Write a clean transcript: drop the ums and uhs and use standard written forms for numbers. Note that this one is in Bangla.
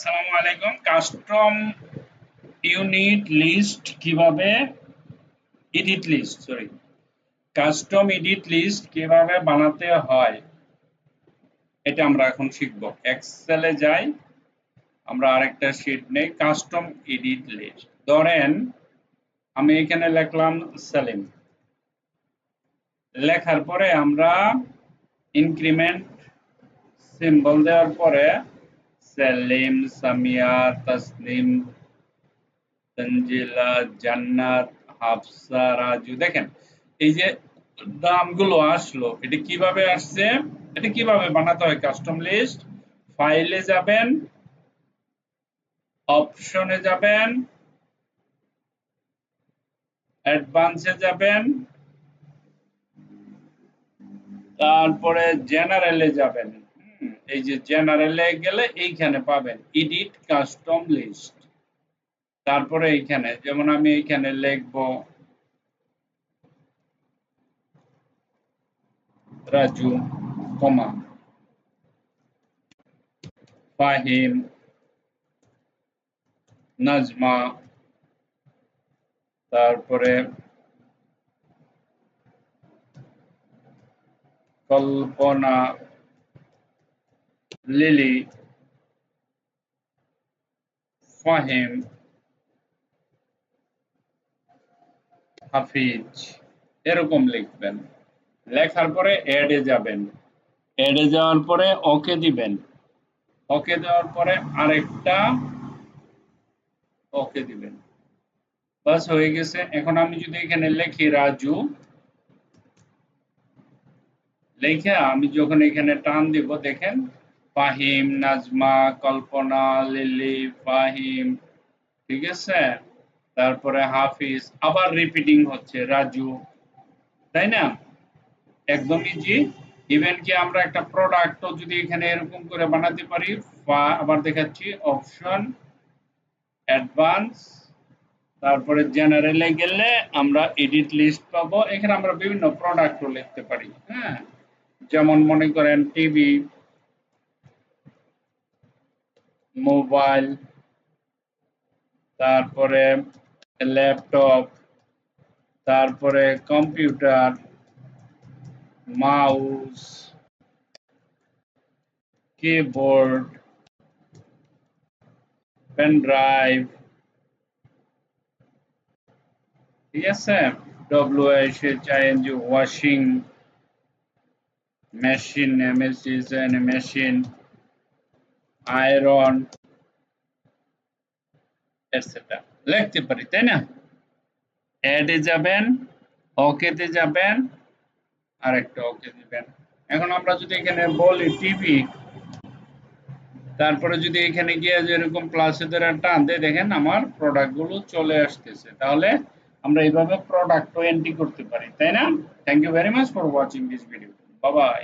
আসসালামু আলাইকুম। কাস্টম ইউনিট লিস্ট কিভাবে কাস্টম এডিট লিস্ট কিভাবে বানাতে হয় এটা আমরা এখন শিখব। এক্সেলে যাই, আমরা আরেকটা শীট নেই, কাস্টম এডিট লিস্ট। ধরেন আমি এখানে লিখলাম সেলিম, লেখার পরে আমরা ইনক্রিমেন্ট সিম্বল দেওয়ার পরে সেলিম, সামিয়া, তাসনিম, তানজিলা, জান্নাত, হাফসা, রাজু। দেখেন এই যে দামগুলো আসলো, এটা কিভাবে আসছে, এটা কিভাবে বানাতে হয় কাস্টম লিস্ট। ফাইলে যাবেন, অপশনে যাবেন, অ্যাডভান্সে যাবেন, তারপরে জেনারেলে যাবেন। এই যে জেনারেলে গেলে এইখানে পাবেন এডিট কাস্টম লিস্ট। তারপরে এইখানে যেমন আমি এইখানে লিখব রাজু, কমা, ফাহিম, নাজমা, তারপরে কল্পনা, লিলি, ফাহিম, হাফিজ, এরকম লিখবেন। লেখার পরে অ্যাডে যাবেন, অ্যাডে যাওয়ার পরে ওকে দিবেন, ওকে দেওয়ার পরে আরেকটা ওকে দিবেন, বাস হয়ে গেছে। এখন আমি যদি এখানে লিখি রাজু, লিখে আমি যখন এখানে টান দিব, দেখেন ফাহিম, নাজমা, কল্পনা, লিলি, ফাহিম, ঠিক আছে, তারপরে হাফিজ, আবার রিপিটিং হচ্ছে রাজু, তাই না? একদম ইজি। ইভেন কি আমরা একটা প্রোডাক্টও যদি এখানে এরকম করে বানাতে পারি। আবার দেখাচ্ছি, অপশন, অ্যাডভান্স, তারপরে জেনারেলে গেলে আমরা এডিট লিস্ট পাবো। এখানে আমরা বিভিন্ন প্রোডাক্টও লিখতে পারি। হ্যাঁ, যেমন মনে করেন টিভি, মোবাইল, তারপরে ল্যাপটপ, তারপরে computer, mouse, keyboard, pen drive, ঠিক আছে, washing machine, machine, iron, etcetera লিখতে পারি, তাই না? অ্যাডে যাবেন, ওকে তে যাবেন, আর একটা ওকে দিবেন। এখন আমরা যদি এখানে বলি টিভি, তারপরে যদি এখানে গিয়ে যেরকম প্লাসে ধরে টান দেয়, দেখেন আমার প্রোডাক্ট গুলো চলে আসতেছে। তাহলে আমরা এইভাবে প্রোডাক্টও এন্ট্রি করতে পারি, তাই না? Thank you very much for watching this video. Bye by.